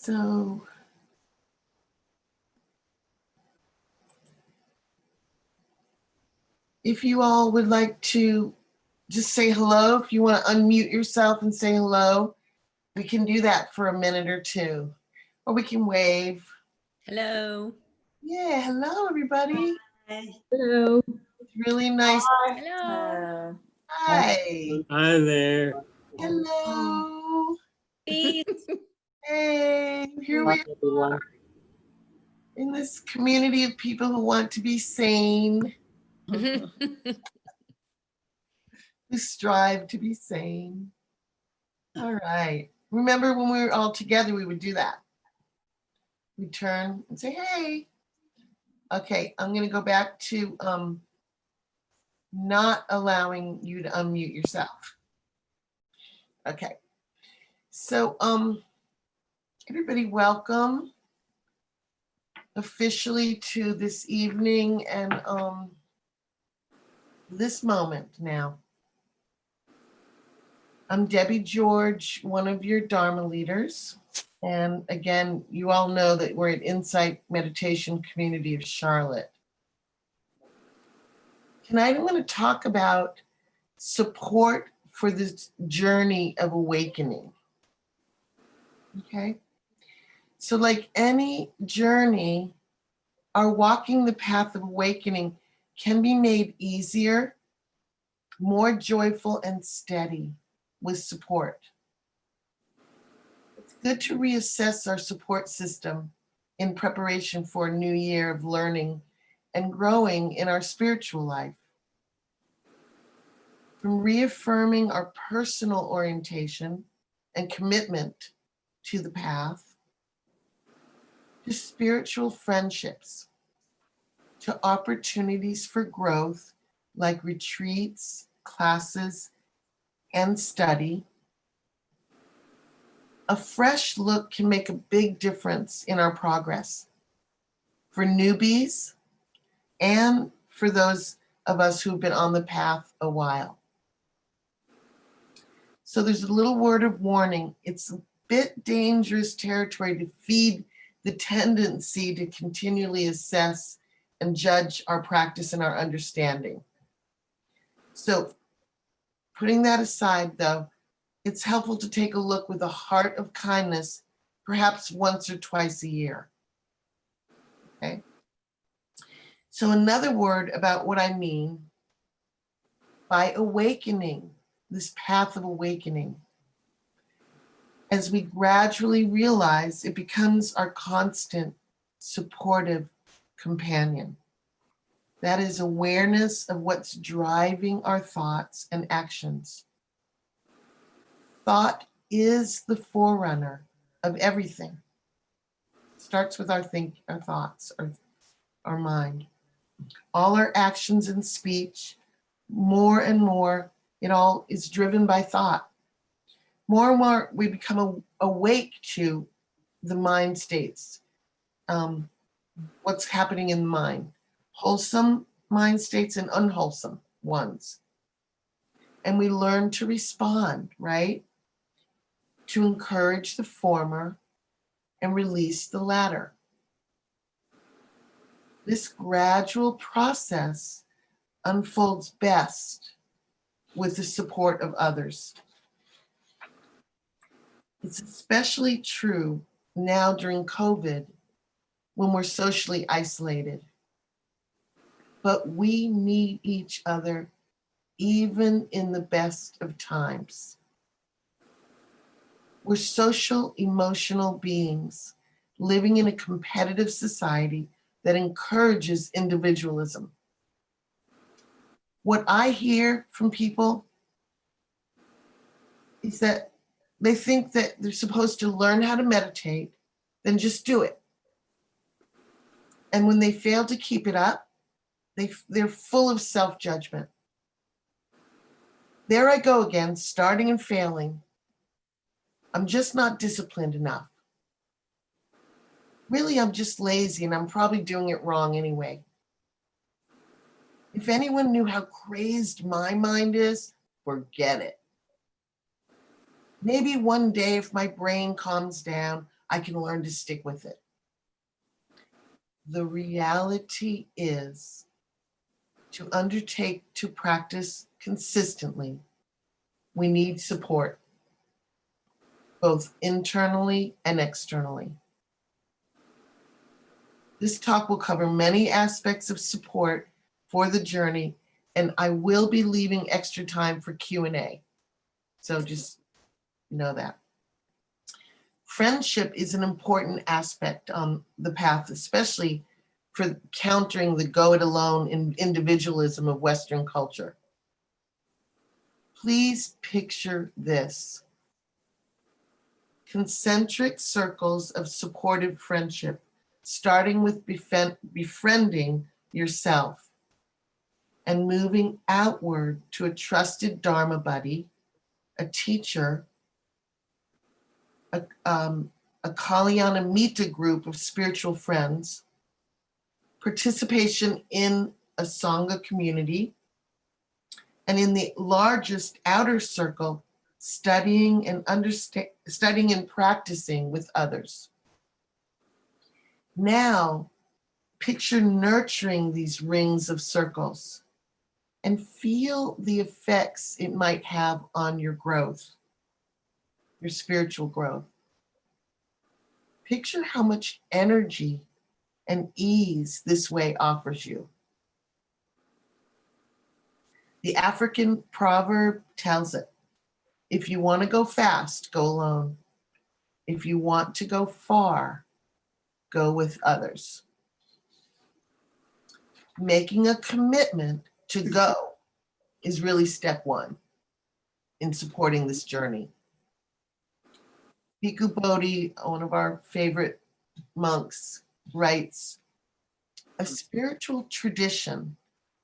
So if you all would like to just say hello, if you want to unmute yourself and say hello, we can do that for a minute or two, or we can wave. Hello. Yeah, hello everybody. Hi. Hello. It's really nice. Hello. Hi. Hi there. Hello. Peace. Hey, here we are in this community of people who want to be sane, who strive to be sane. All right. Remember when we were all together, we would do that. We'd turn and say, hey. Okay, I'm going to go back to not allowing you to unmute yourself. Okay. So everybody welcome officially to this evening and this moment now. I'm Debbie George, one of your Dharma leaders. And again, you all know that we're at Insight Meditation Community of Charlotte. Tonight, I'm going to talk about support for this journey of awakening. Okay? So like any journey, our walking the path of awakening can be made easier, more joyful and steady with support. It's good to reassess our support system in preparation for a new year of learning and growing in our spiritual life. From reaffirming our personal orientation and commitment to the path, to spiritual friendships, to opportunities for growth like retreats, classes, and study. A fresh look can make a big difference in our progress for newbies and for those of us who've been on the path a while. So there's a little word of warning. It's a bit dangerous territory to feed the tendency to continually assess and judge our practice and our understanding. So putting that aside though, it's helpful to take a look with a heart of kindness, perhaps once or twice a year. Okay. So another word about what I mean by awakening, this path of awakening. As we gradually realize, it becomes our constant, supportive companion. That is awareness of what's driving our thoughts and actions. Thought is the forerunner of everything. Starts with our thoughts, our mind. All our actions and speech, more and more, it all is driven by thought. More and more, we become awake to the mind states, what's happening in the mind, wholesome mind states and unwholesome ones. And we learn to respond, right? To encourage the former and release the latter. This gradual process unfolds best with the support of others. It's especially true now during COVID when we're socially isolated. But we need each other even in the best of times. We're social, emotional beings living in a competitive society that encourages individualism. What I hear from people is that they think that they're supposed to learn how to meditate, then just do it. And when they fail to keep it up, they're full of self-judgment. There I go again, starting and failing. I'm just not disciplined enough. Really, I'm just lazy and I'm probably doing it wrong anyway. If anyone knew how crazed my mind is, forget it. Maybe one day if my brain calms down, I can learn to stick with it. The reality is, to undertake to practice consistently, we need support, both internally and externally. This talk will cover many aspects of support for the journey, and I will be leaving extra time for Q&A. So just know that. Friendship is an important aspect on the path, especially for countering the go it alone individualism of Western culture. Please picture this: concentric circles of supportive friendship, starting with befriending yourself and moving outward to a trusted dharma buddy, a teacher, a Kalyanamita group of spiritual friends, participation in a sangha community, and in the largest outer circle, studying and practicing with others. Now, picture nurturing these rings of circles and feel the effects it might have on your growth, your spiritual growth. Picture how much energy and ease this way offers you. The African proverb tells it: if you want to go fast, go alone. If you want to go far, go with others. Making a commitment to go is really step one in supporting this journey. Bhikkhu Bodhi, one of our favorite monks, writes, "A spiritual tradition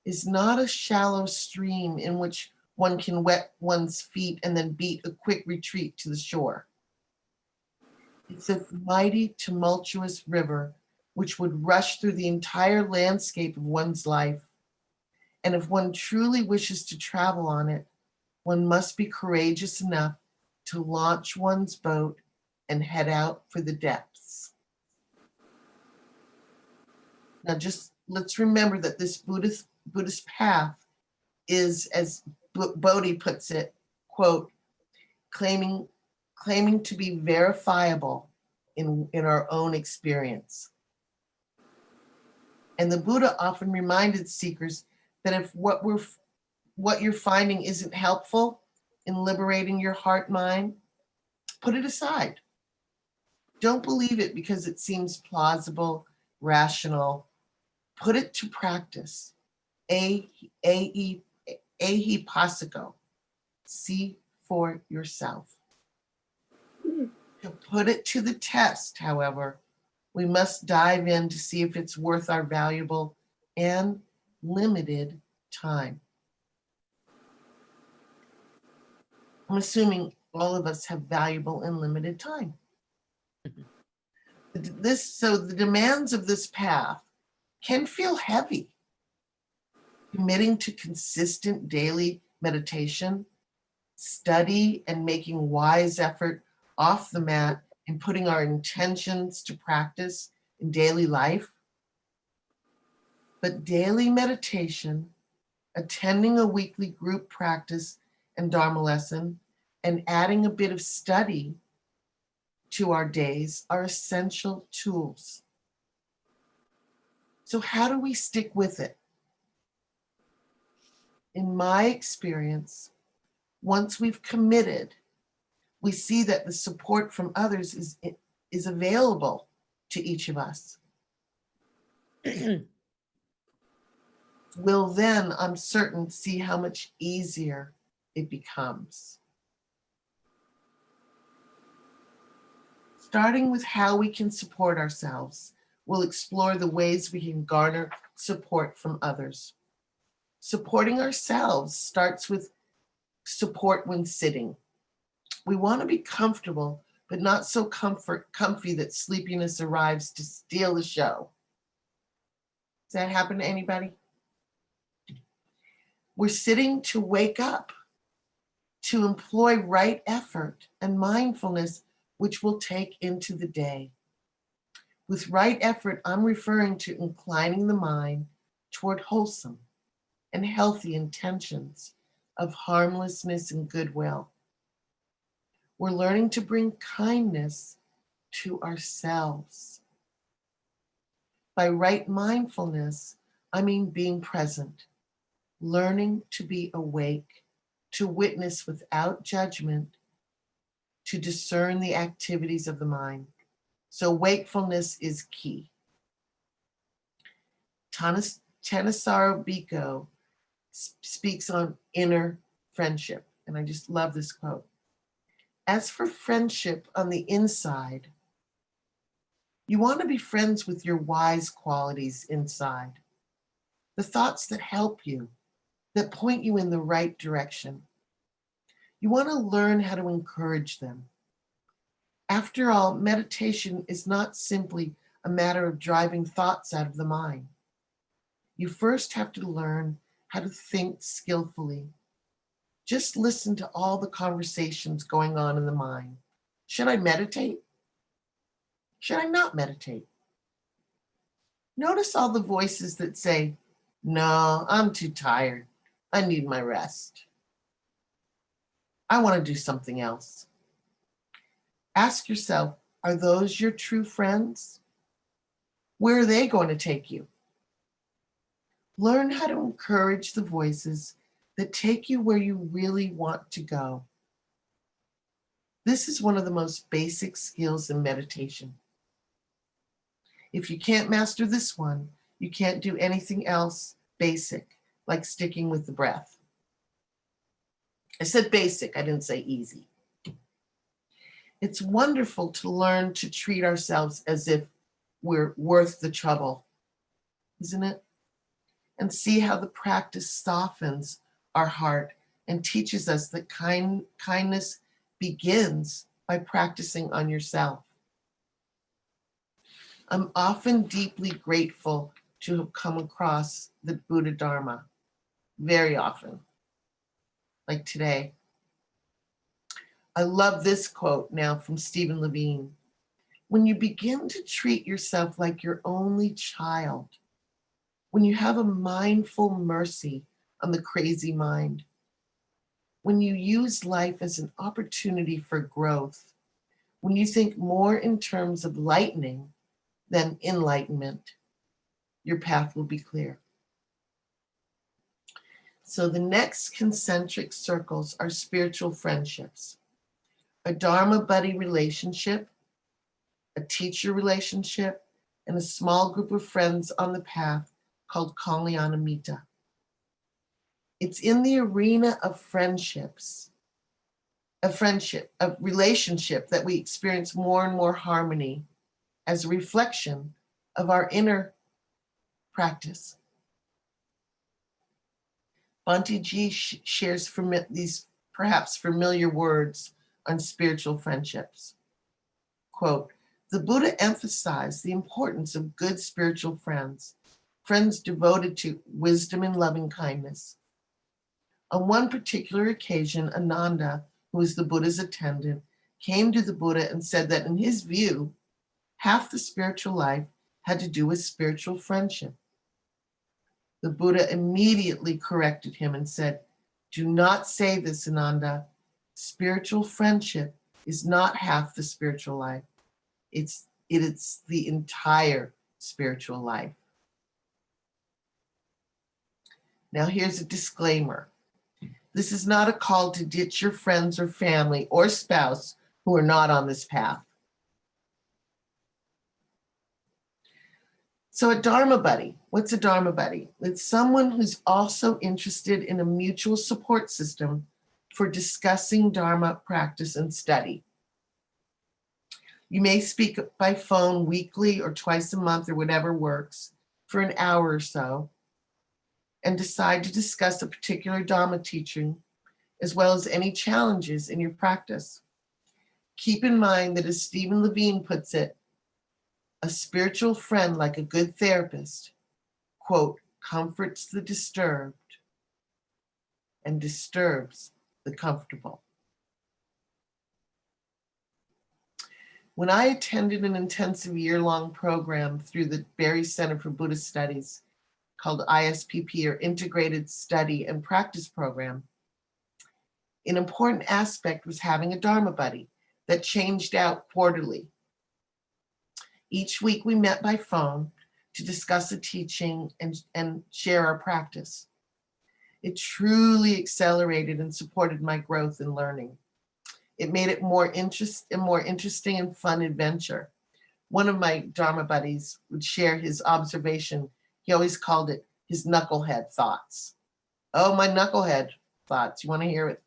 is not a shallow stream in which one can wet one's feet and then beat a quick retreat to the shore. It's a mighty, tumultuous river which would rush through the entire landscape of one's life. And if one truly wishes to travel on it, one must be courageous enough to launch one's boat and head out for the depths." Now just let's remember that this Buddhist path is, as Bodhi puts it, quote, claiming to be verifiable in our own experience. And the Buddha often reminded seekers that if what you're finding isn't helpful in liberating your heart mind, put it aside. Don't believe it because it seems plausible, rational. Put it to practice. Ehi passiko. See for yourself. To put it to the test, however, we must dive in to see if it's worth our valuable and limited time. I'm assuming all of us have valuable and limited time. So the demands of this path can feel heavy. Committing to consistent daily meditation, study, and making wise effort off the mat and putting our intentions to practice in daily life. But daily meditation, attending a weekly group practice and Dharma lesson, and adding a bit of study to our days are essential tools. So how do we stick with it? In my experience, once we've committed, we see that the support from others is available to each of us. We'll then, I'm certain, see how much easier it becomes. Starting with how we can support ourselves, we'll explore the ways we can garner support from others. Supporting ourselves starts with support when sitting. We want to be comfortable, but not so comfy that sleepiness arrives to steal the show. Does that happen to anybody? We're sitting to wake up, to employ right effort and mindfulness which we'll take into the day. With right effort, I'm referring to inclining the mind toward wholesome and healthy intentions of harmlessness and goodwill. We're learning to bring kindness to ourselves. By right mindfulness, I mean being present, learning to be awake, to witness without judgment, to discern the activities of the mind. So wakefulness is key. Thanissaro Bhikkhu speaks on inner friendship, and I just love this quote. As for friendship on the inside, you want to be friends with your wise qualities inside, the thoughts that help you, that point you in the right direction. You want to learn how to encourage them. After all, meditation is not simply a matter of driving thoughts out of the mind. You first have to learn how to think skillfully. Just listen to all the conversations going on in the mind. Should I meditate? Should I not meditate? Notice all the voices that say, no, I'm too tired. I need my rest. I want to do something else. Ask yourself, are those your true friends? Where are they going to take you? Learn how to encourage the voices that take you where you really want to go. This is one of the most basic skills in meditation. If you can't master this one, you can't do anything else basic, like sticking with the breath. I said basic, I didn't say easy. It's wonderful to learn to treat ourselves as if we're worth the trouble, isn't it? And see how the practice softens our heart and teaches us that kindness begins by practicing on yourself. I'm often deeply grateful to have come across the Buddha Dharma, very often, like today. I love this quote now from Stephen Levine. When you begin to treat yourself like your only child, when you have a mindful mercy on the crazy mind, when you use life as an opportunity for growth, when you think more in terms of lightening than enlightenment, your path will be clear. So the next concentric circles are spiritual friendships, a Dharma buddy relationship, a teacher relationship, and a small group of friends on the path called Kalyana Mitta. It's in the arena of friendships, of relationship that we experience more and more harmony as a reflection of our inner practice. Bhante Ji shares these perhaps familiar words on spiritual friendships. Quote, the Buddha emphasized the importance of good spiritual friends, friends devoted to wisdom and loving kindness. On one particular occasion, Ananda, who was the Buddha's attendant, came to the Buddha and said that in his view, half the spiritual life had to do with spiritual friendship. The Buddha immediately corrected him and said, do not say this, Ananda. Spiritual friendship is not half the spiritual life. It's the entire spiritual life. Now here's a disclaimer. This is not a call to ditch your friends or family or spouse who are not on this path. So a Dharma buddy, what's a Dharma buddy? It's someone who's also interested in a mutual support system for discussing Dharma practice and study. You may speak by phone weekly or twice a month or whatever works for an hour or so and decide to discuss a particular Dharma teaching as well as any challenges in your practice. Keep in mind that as Stephen Levine puts it, a spiritual friend, like a good therapist, quote, comforts the disturbed and disturbs the comfortable. When I attended an intensive year-long program through the Barry Center for Buddhist Studies called ISPP, or Integrated Study and Practice Program, an important aspect was having a Dharma buddy that changed out quarterly. Each week we met by phone to discuss a teaching and share our practice. It truly accelerated and supported my growth in learning. It made it a more interesting and fun adventure. One of my Dharma buddies would share his observation. He always called it his knucklehead thoughts. Oh, my knucklehead thoughts. You want to hear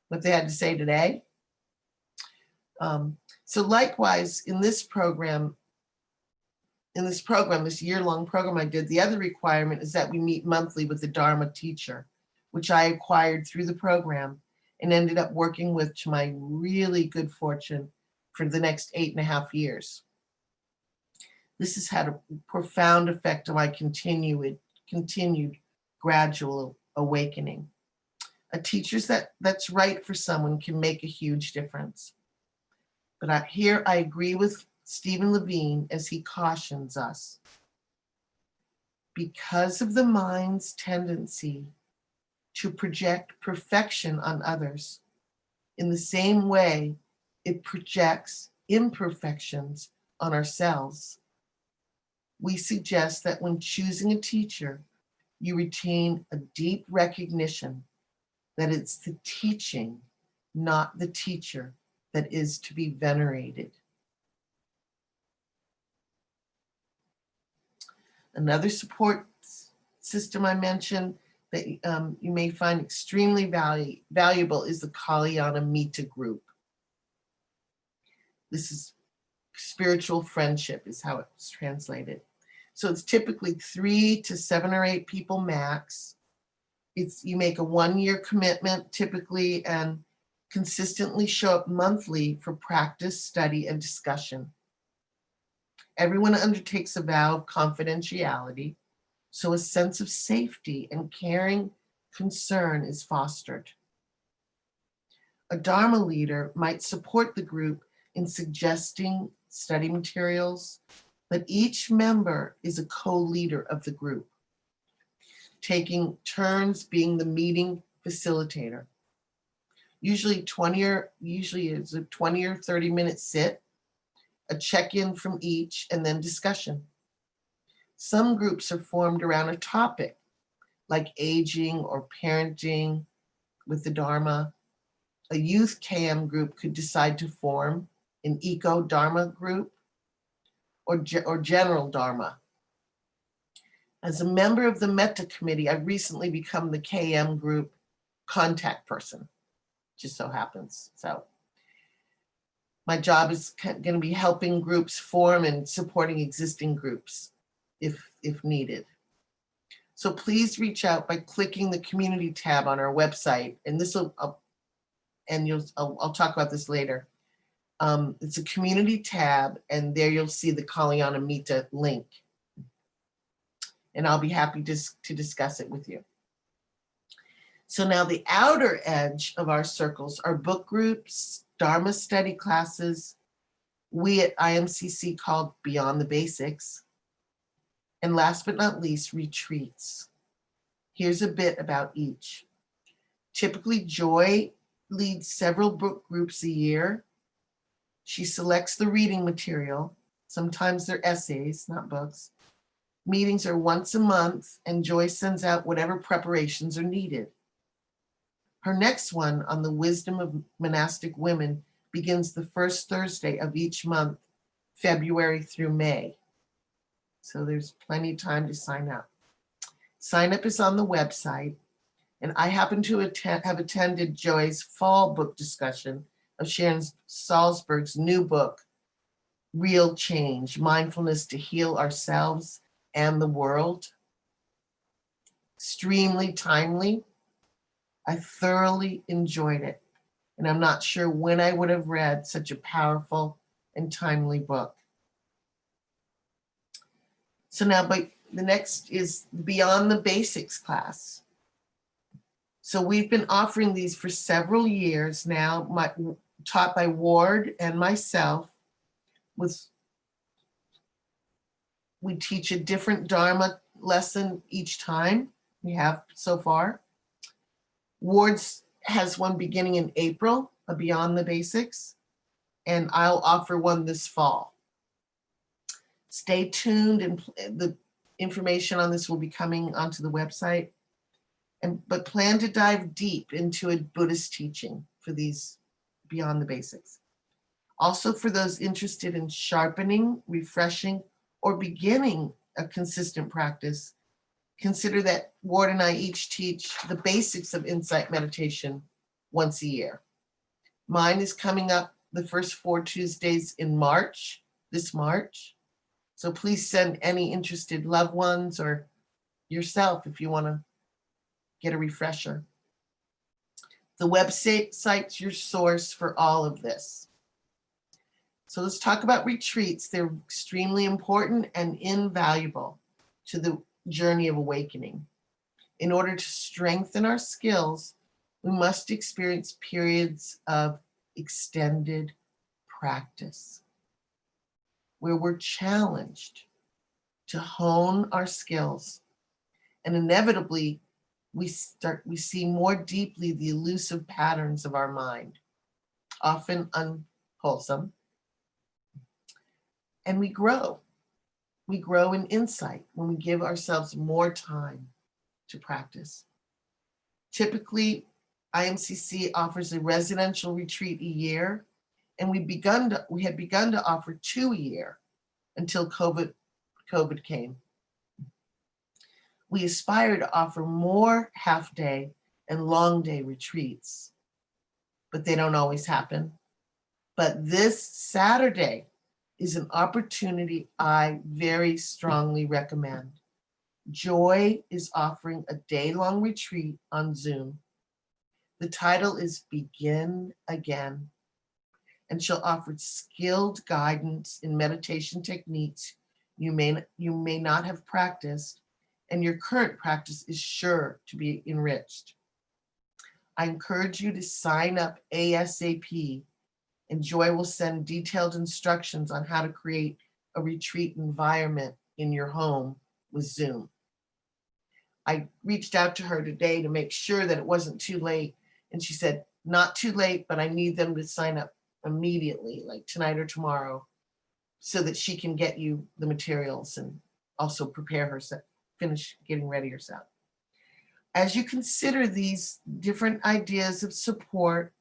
what they had to say today? So likewise, in this program, this year-long program I did, the other requirement is that we meet monthly with the Dharma teacher, which I acquired through the program and ended up working with, to my really good fortune, for the next 8.5 years. This has had a profound effect on my continued gradual awakening. A teacher that's right for someone can make a huge difference. But here I agree with Stephen Levine as he cautions us. Because of the mind's tendency to project perfection on others, in the same way it projects imperfections on ourselves, we suggest that when choosing a teacher, you retain a deep recognition that it's the teaching, not the teacher, that is to be venerated. Another support system I mentioned that you may find extremely valuable is the Kalyana Mita group. This is spiritual friendship is how it's translated. So it's typically 3 to 7 or 8 people max. You make a 1-year commitment typically and consistently show up monthly for practice, study, and discussion. Everyone undertakes a vow of confidentiality, so a sense of safety and caring concern is fostered. A Dharma leader might support the group in suggesting study materials, but each member is a co-leader of the group, taking turns being the meeting facilitator. Usually it's a 20 or 30-minute sit, a check-in from each, and then discussion. Some groups are formed around a topic, like aging or parenting with the Dharma. A youth KM group could decide to form an eco-Dharma group or general Dharma. As a member of the Metta Committee, I've recently become the KM group contact person, just so happens. So my job is going to be helping groups form and supporting existing groups if needed. So please reach out by clicking the community tab on our website, and I'll talk about this later. It's a community tab, and there you'll see the Kalyana Mita link. And I'll be happy to discuss it with you. So now the outer edge of our circles are book groups, Dharma study classes, we at IMCC called Beyond the Basics, and last but not least, retreats. Here's a bit about each. Typically, Joy leads several book groups a year. She selects the reading material. Sometimes they're essays, not books. Meetings are once a month, and Joy sends out whatever preparations are needed. Her next one on the wisdom of monastic women begins the first Thursday of each month, February through May. So there's plenty of time to sign up. Sign up is on the website, and I happen to have attended Joy's fall book discussion of Sharon Salzberg's new book, Real Change, Mindfulness to Heal Ourselves and the World. Extremely timely. I thoroughly enjoyed it, and I'm not sure when I would have read such a powerful and timely book. So now, the next is Beyond the Basics class. So we've been offering these for several years now, taught by Ward and myself, we teach a different Dharma lesson each time. We have so far. Wards has one beginning in April, a Beyond the Basics, and I'll offer one this fall. Stay tuned, and the information on this will be coming onto the website. But plan to dive deep into a Buddhist teaching for these Beyond the Basics. Also, for those interested in sharpening, refreshing, or beginning a consistent practice, consider that Ward and I each teach the basics of insight meditation once a year. Mine is coming up the first 4 Tuesdays in March, this March. So please send any interested loved ones or yourself if you want to get a refresher. The website's your source for all of this. So let's talk about retreats. They're extremely important and invaluable to the journey of awakening. In order to strengthen our skills, we must experience periods of extended practice where we're challenged to hone our skills, and inevitably we see more deeply the elusive patterns of our mind, often unwholesome, and we grow. We grow in insight when we give ourselves more time to practice. Typically, IMCC offers a residential retreat a year, and we had begun to offer 2 a year until COVID came. We aspire to offer more half-day and long-day retreats, but they don't always happen. But this Saturday is an opportunity I very strongly recommend. Joy is offering a day-long retreat on Zoom. The title is Begin Again, and she'll offer skilled guidance in meditation techniques you may not have practiced, and your current practice is sure to be enriched. I encourage you to sign up ASAP, and Joy will send detailed instructions on how to create a retreat environment in your home with Zoom. I reached out to her today to make sure that it wasn't too late, and she said, not too late, but I need them to sign up immediately, like tonight or tomorrow, so that she can get you the materials and also prepare herself, finish getting ready herself. As you consider these different ideas of support,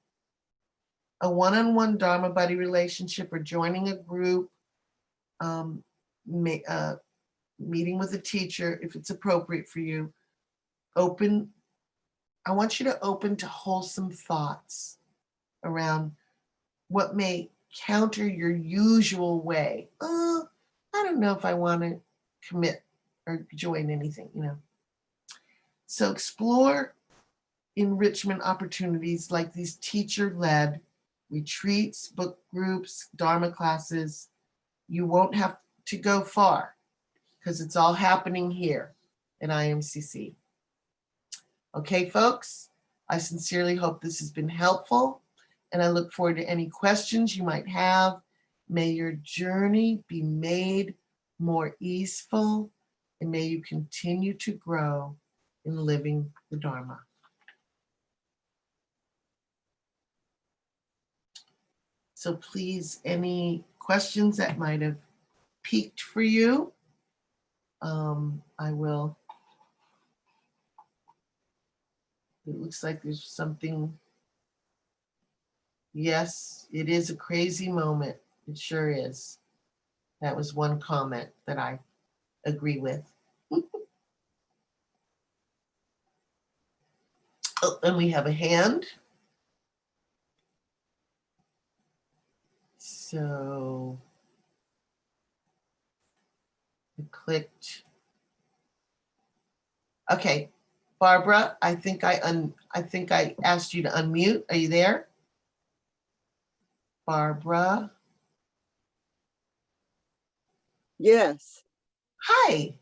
a one-on-one Dharma buddy relationship or joining a group, meeting with a teacher if it's appropriate for you, I want you to open to wholesome thoughts around what may counter your usual way. I don't know if I want to commit or join anything, So explore enrichment opportunities like these teacher-led retreats, book groups, Dharma classes. You won't have to go far because it's all happening here at IMCC. Okay, folks, I sincerely hope this has been helpful, and I look forward to any questions you might have. May your journey be made more easeful, and may you continue to grow in living the Dharma. So please, any questions that might have piqued for you, I will. It looks like there's something. Yes, it is a crazy moment. It sure is. That was one comment that I agree with. Oh, and we have a hand. So I clicked. Okay, Barbara, I think I asked you to unmute. Are you there? Barbara. Yes. Hi.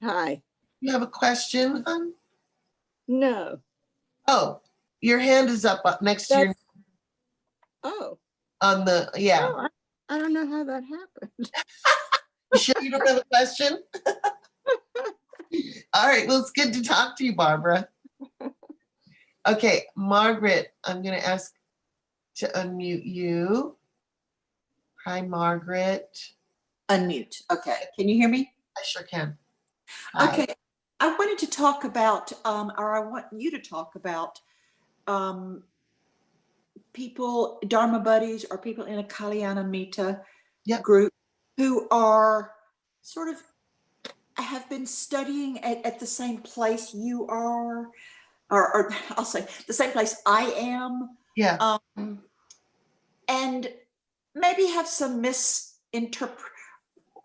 Hi. You have a question, hon? No. Oh, your hand is up next to your Oh. on the, yeah. Oh, I don't know how that happened. You sure you don't have a question? All right, well, it's good to talk to you, Barbara. Okay, Margaret, I'm going to ask to unmute you. Hi, Margaret. Unmute. Okay. Can you hear me? I sure can. Hi. Okay. I wanted to talk about, or I want you to talk about people, Dharma buddies, or people in a Kalyanamita Yep. group who are sort of have been studying at the same place you are, or I'll say the same place I am. Yeah. And maybe have some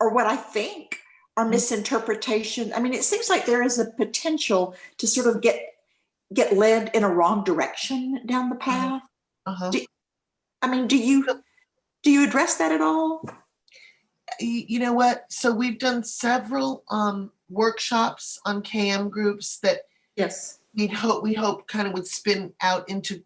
or what I think are misinterpretation. I mean, it seems like there is a potential to sort of get led in a wrong direction down the path. Uh-huh. Do you address that at all? You know what? So we've done several workshops on KM groups that Yes. we hope kind of would spin out into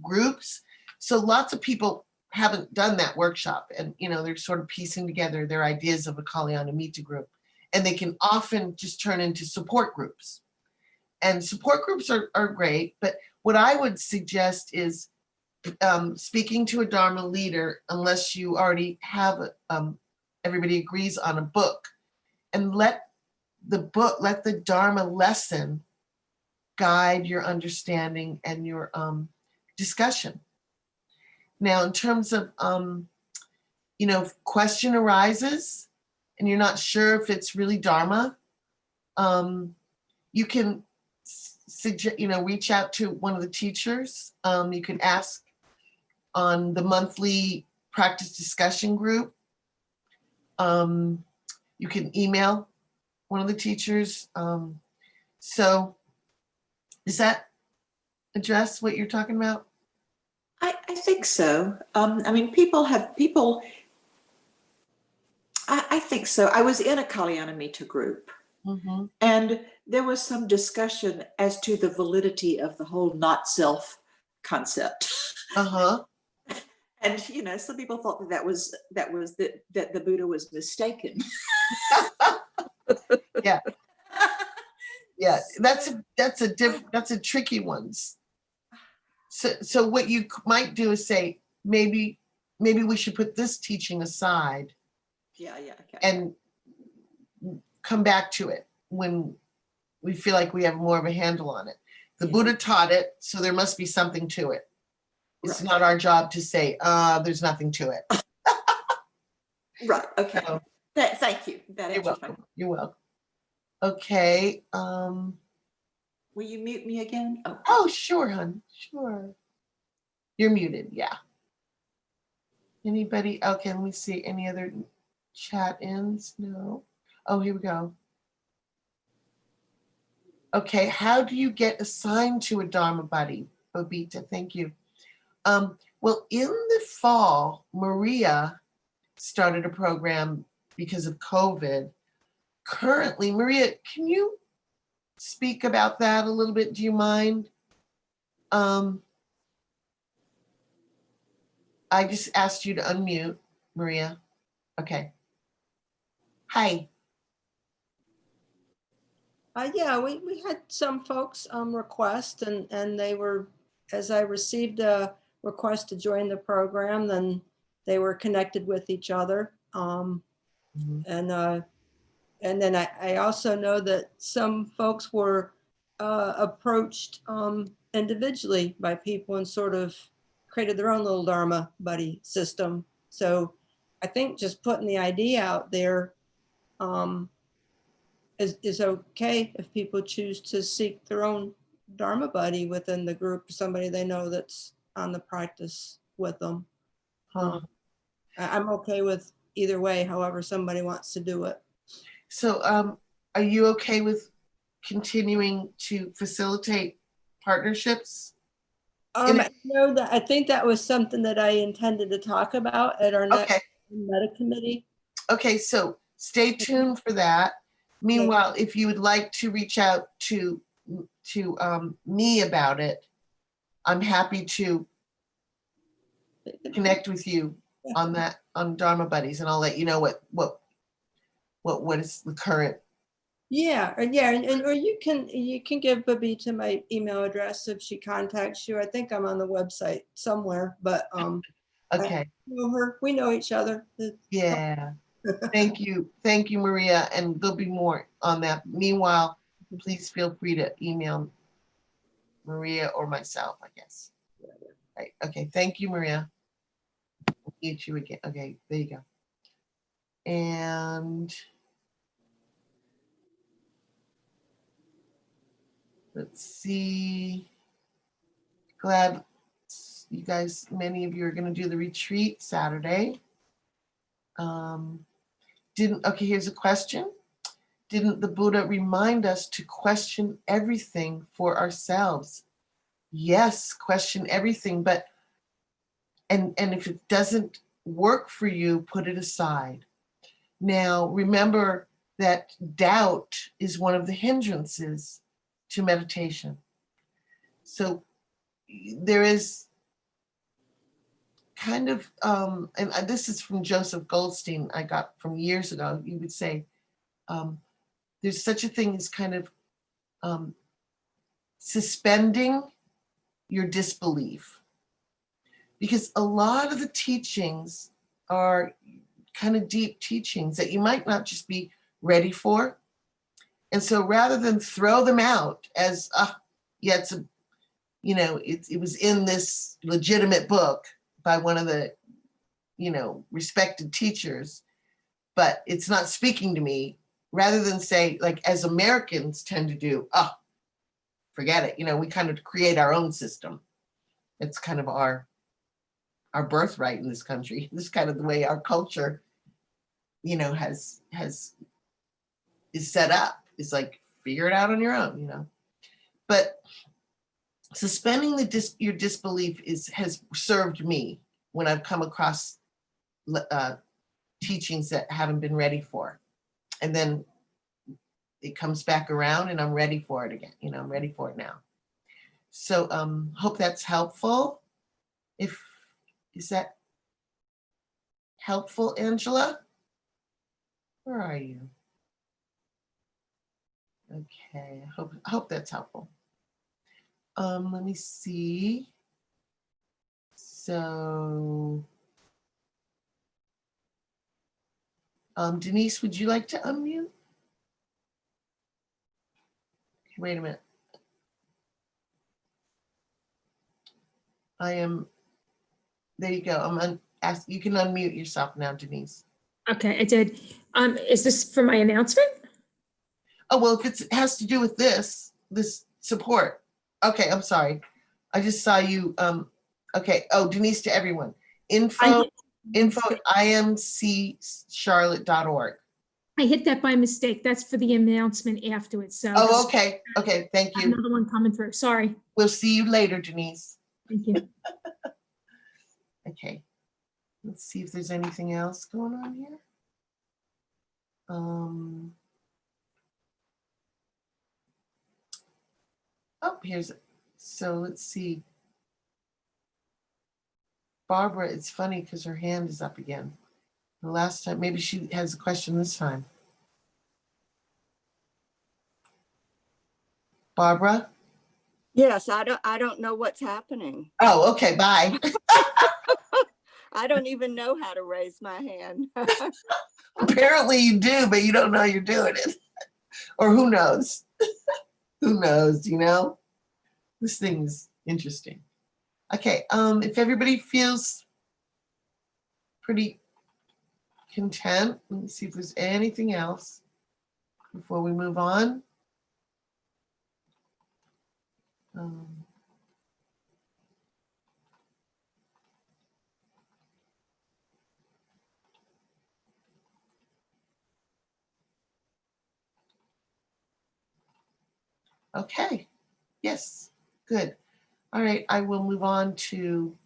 groups. So lots of people haven't done that workshop, and they're sort of piecing together their ideas of a Kalyanamita group, and they can often just turn into support groups. And support groups are great, but what I would suggest is speaking to a Dharma leader, unless you already have everybody agrees on a book, and let the Dharma lesson guide your understanding and your discussion. Now, in terms of, if question arises and you're not sure if it's really Dharma, you can suggest, reach out to one of the teachers. You can ask on the monthly practice discussion group. You can email one of the teachers. So does that address what you're talking about? I think so. I think so. I was in a Kalyanamita group, and there was some discussion as to the validity of the whole not self concept. And some people thought that the Buddha was mistaken. Yeah. Yeah, that's a tricky one. So what you might do is say, maybe we should put this teaching aside. Yeah, okay. And come back to it when we feel like we have more of a handle on it. The Buddha taught it, so there must be something to it. It's not our job to say, there's nothing to it. Right, okay. So, thank you. You're welcome. You're welcome. Okay. Will you mute me again? Oh, sure, hon. Sure. You're muted, yeah. Anybody? Okay, let me see. Any other chat ins? No. Oh, here we go. Okay, how do you get assigned to a Dharma buddy? Bobita, thank you. Well, in the fall, Maria started a program because of COVID. Currently, Maria, can you speak about that a little bit? Do you mind? I just asked you to unmute, Maria. Okay. Hi. Yeah, we had some folks request, and they were, as I received a request to join the program, then they were connected with each other. And then I also know that some folks were approached individually by people and sort of created their own little Dharma buddy system. So I think just putting the idea out there is okay if people choose to seek their own Dharma buddy within the group, somebody they know that's on the practice with them. I'm okay with either way, however somebody wants to do it. So are you okay with continuing to facilitate partnerships? I think that was something that I intended to talk about at our next meta committee. Okay, so stay tuned for that. Meanwhile, if you would like to reach out to me about it, I'm happy to connect with you on that. on Dharma Buddies, and I'll let you know what is the current. Yeah, and or you can give Babita my email address if she contacts you. I think I'm on the website somewhere, but Okay. I know her. We know each other. Yeah. Thank you, Maria, and there'll be more on that. Meanwhile, please feel free to email Maria or myself, I guess. Right. Okay. Thank you, Maria. Meet you again. Okay. There you go. And let's see. Glad you guys, many of you are going to do the retreat Saturday. Okay, here's a question. Didn't the Buddha remind us to question everything for ourselves? Yes, question everything, but and if it doesn't work for you, put it aside. Now, remember that doubt is one of the hindrances to meditation. So there is kind of, and this is from Joseph Goldstein, I got from years ago. He would say, there's such a thing as kind of suspending your disbelief. Because a lot of the teachings are kind of deep teachings that you might not just be ready for. And so rather than throw them out as, yeah, it's a, you know, it was in this legitimate book by one of the, you know, respected teachers, but it's not speaking to me, rather than say, like, as Americans tend to do, forget it. You know, we kind of create our own system. It's kind of our birthright in this country. This is kind of the way our culture, you know, is set up. It's like, figure it out on your own, you know. But suspending your disbelief has served me when I've come across teachings that I haven't been ready for. And then it comes back around and I'm ready for it again. You know, I'm ready for it now. So hope that's helpful. Is that helpful, Angela? Where are you? Okay, I hope that's helpful. Let me see. So, Denise, would you like to unmute? Wait a minute. There you go. You can unmute yourself now, Denise. Okay, I did. Is this for my announcement? Oh, well, if it has to do with this support. Okay, I'm sorry. I just saw you. Okay. Oh, Denise, to everyone. Info at imccharlotte.org. I hit that by mistake. That's for the announcement afterwards. So Oh, okay. Okay, thank you. another one coming through. Sorry. We'll see you later, Denise. Thank you. Okay. Let's see if there's anything else going on here. Oh, so let's see. Barbara, it's funny because her hand is up again. The last time, maybe she has a question this time. Barbara? Yes, I don't know what's happening. Oh, okay, bye. I don't even know how to raise my hand. Apparently you do, but you don't know you're doing it. Or who knows? Who knows, you know? This thing's interesting. Okay, if everybody feels pretty content, let me see if there's anything else before we move on. Okay, yes, good. All right, I will move on to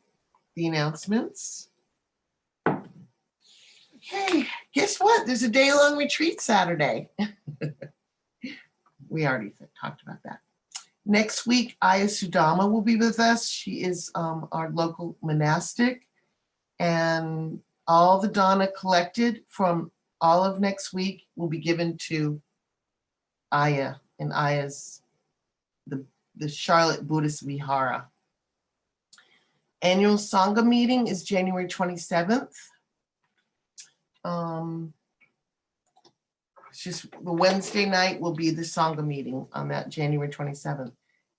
the announcements. Okay, guess what? There's a day-long retreat Saturday. We already talked about that. Next week, Aya Sudama will be with us. She is our local monastic, and All the dana collected from all of next week will be given to Aya in Aya's, the Charlotte Buddhist Vihara. Annual Sangha meeting is January 27th. It's just the Wednesday night will be the Sangha meeting on that January 27th.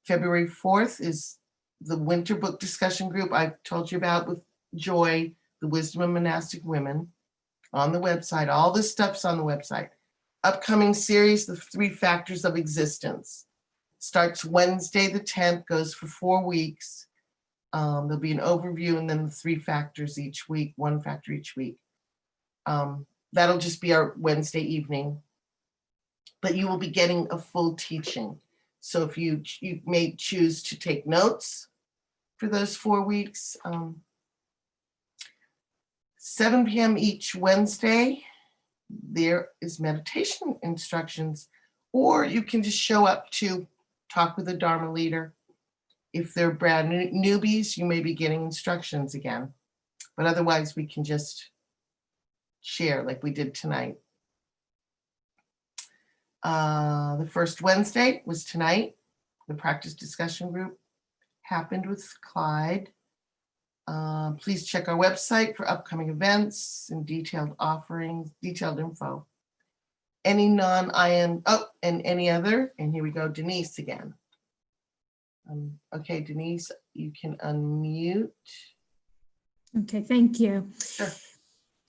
February 4th is the winter book discussion group I told you about with Joy, the Wisdom of Monastic Women, on the website. All this stuff's on the website. Upcoming series, The Three Factors of Existence. Starts Wednesday the 10th, goes for 4 weeks. There'll be an overview and then the 3 factors each week, 1 factor each week. That'll just be our Wednesday evening, but you will be getting a full teaching. So if you may choose to take notes for those 4 weeks, 7 p.m. each Wednesday, there is meditation instructions, or you can just show up to talk with a Dharma leader. If they're brand new newbies, you may be getting instructions again, but otherwise we can just share like we did tonight. The first Wednesday was tonight. The practice discussion group happened with Clyde. Please check our website for upcoming events and detailed offerings, detailed info. Any non-IN, and any other, and here we go, Denise again. Okay, Denise, you can unmute. Okay, thank you. Sure.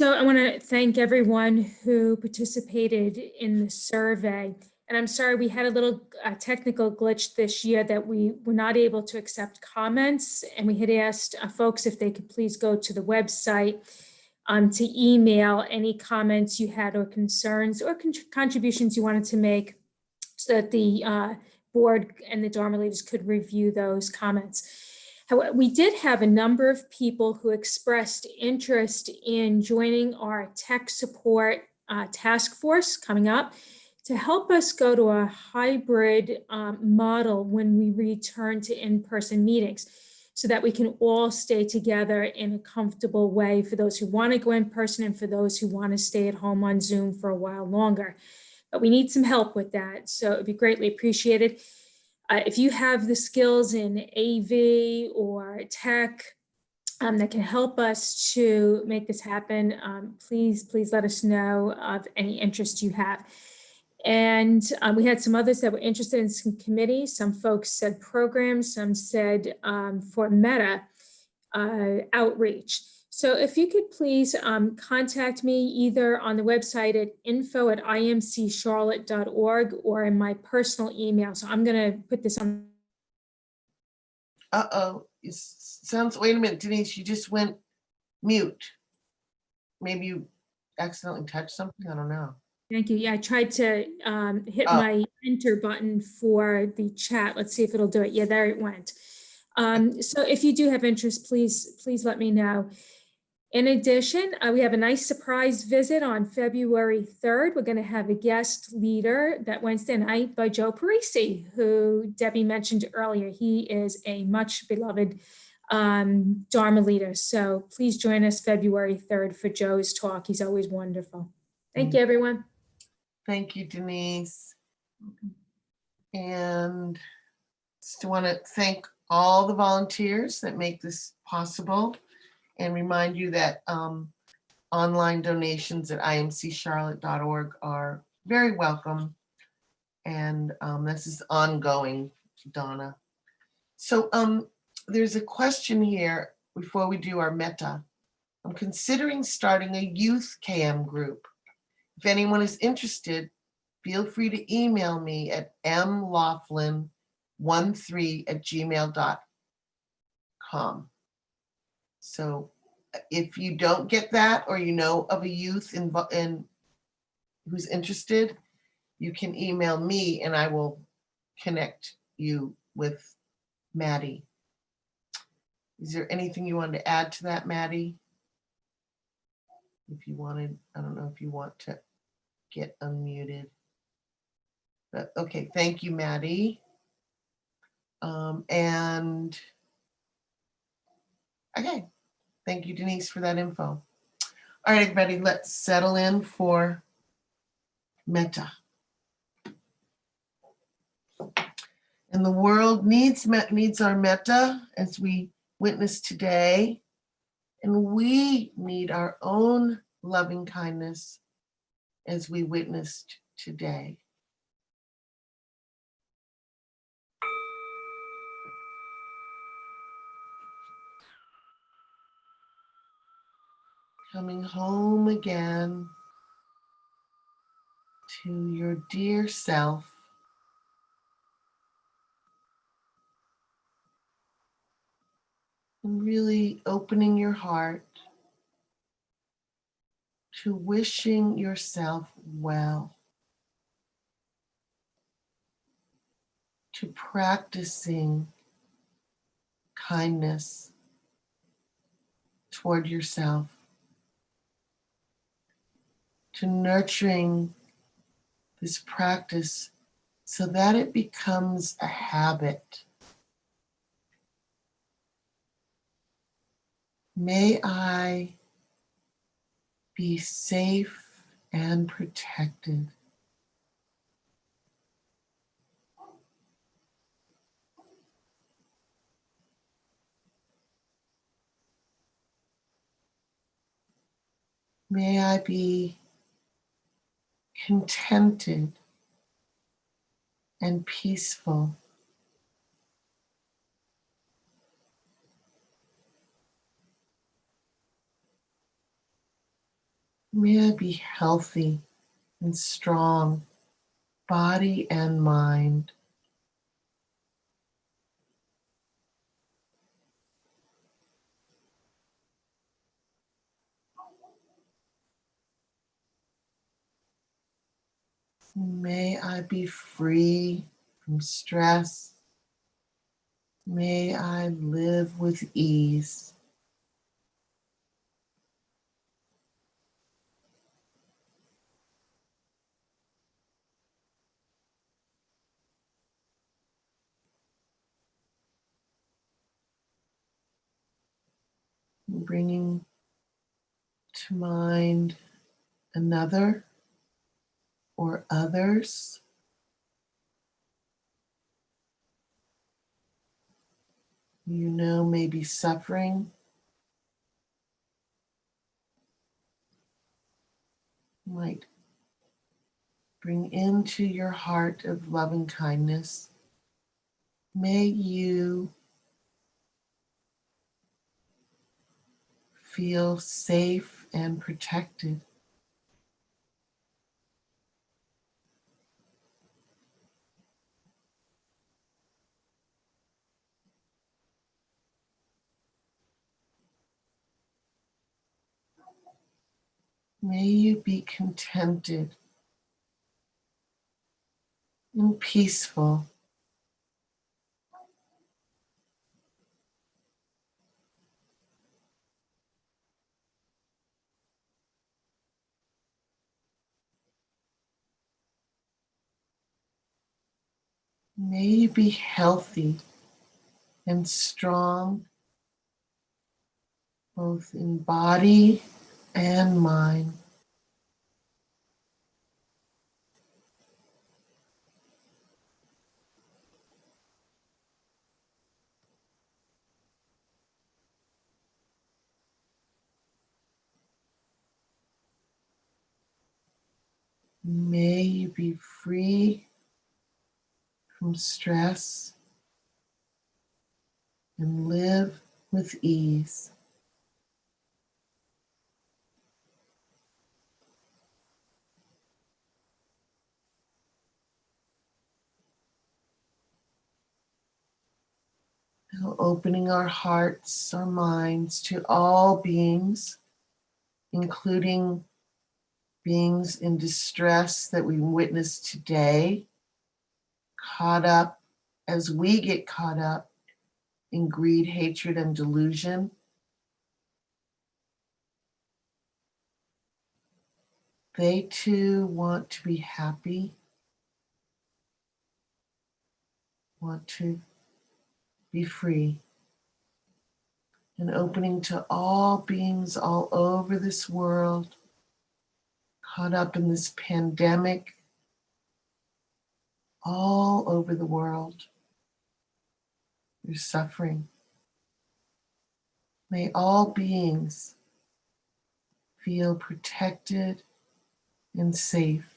So I want to thank everyone who participated in the survey. And I'm sorry, we had a little technical glitch this year that we were not able to accept comments. And we had asked folks if they could please go to the website to email any comments you had or concerns or contributions you wanted to make so that the board and the Dharma leaders could review those comments. However, we did have a number of people who expressed interest in joining our tech support task force coming up to help us go to a hybrid model when we return to in-person meetings so that we can all stay together in a comfortable way for those who want to go in person and for those who want to stay at home on Zoom for a while longer. But we need some help with that, so it'd be greatly appreciated. If you have the skills in AV or tech that can help us to make this happen, please let us know of any interest you have. And we had some others that were interested in some committees. Some folks said programs, some said for meta outreach. So if you could please contact me either on the website at info@imccharlotte.org or in my personal email. So I'm going to put this on. It sounds, wait a minute, Denise, you just went mute. Maybe you accidentally touched something, I don't know. Thank you. Yeah, I tried to hit my enter button for the chat. Let's see if it'll do it. Yeah, there it went. So if you do have interest, please let me know. In addition, we have a nice surprise visit on February 3rd. We're going to have a guest leader that Wednesday night by Joe Parisi, who Debbie mentioned earlier. He is a much beloved Dharma leader. So please join us February 3rd for Joe's talk. He's always wonderful. Thank you, everyone. Thank you, Denise. And just want to thank all the volunteers that make this possible and remind you that online donations at imccharlotte.org are very welcome. And this is ongoing, Donna. So there's a question here before we do our metta. I'm considering starting a youth KM group. If anyone is interested, feel free to email me at mlaughlin13@gmail.com. So if you don't get that, or you know of a youth who's interested, you can email me and I will connect you with Maddie. Is there anything you wanted to add to that, Maddie? If you wanted, I don't know if you want to get unmuted. But okay, thank you, Maddie. And okay, thank you, Denise, for that info. All right, everybody, let's settle in for metta. And the world needs our metta, as we witness today. And we need our own loving kindness, as we witnessed today. Coming home again to your dear self. And really opening your heart to wishing yourself well, to practicing kindness toward yourself, to nurturing this practice so that it becomes a habit. May I be safe and protected. May I be contented and peaceful. May I be healthy and strong, body and mind. May I be free from stress. May I live with ease. Bringing to mind another or others. You know, may be suffering. Might bring into your heart of loving kindness. May you feel safe and protected. May you be contented and peaceful. May you be healthy and strong, both in body and mind. May you be free from stress and live with ease. Now opening our hearts, our minds to all beings, including beings in distress that we witness today, caught up as we get caught up in greed, hatred, and delusion. They too want to be happy, want to be free. and opening to all beings all over this world, caught up in this pandemic, all over the world. There's suffering. May all beings feel protected and safe.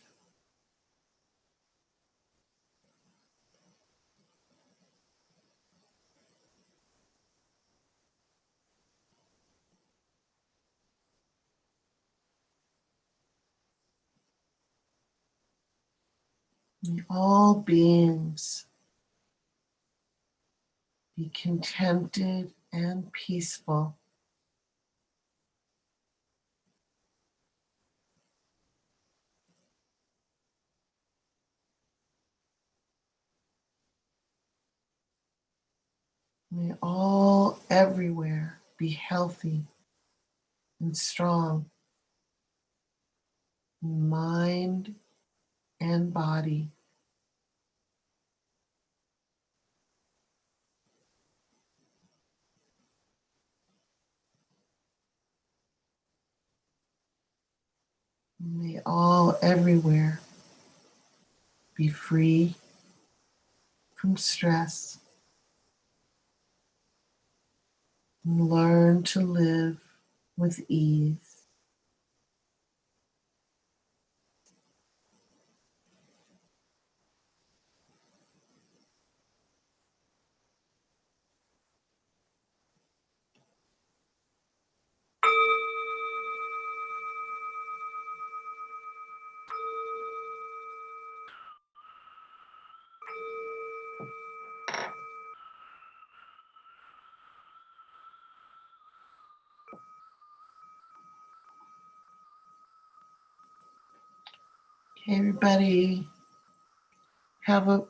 May all beings be contented and peaceful. May all everywhere be healthy and strong in mind and body. May all everywhere be free from stress and learn to live with ease. Okay, everybody, have a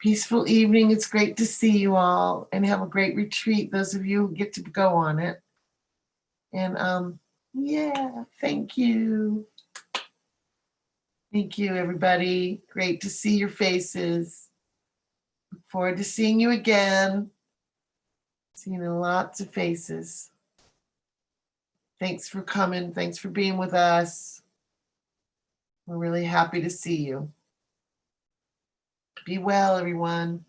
peaceful evening. It's great to see you all, and have a great retreat, those of you who get to go on it. And yeah, thank you. Thank you, everybody. Great to see your faces. Look forward to seeing you again. Seeing lots of faces. Thanks for coming. Thanks for being with us. We're really happy to see you. Be well, everyone.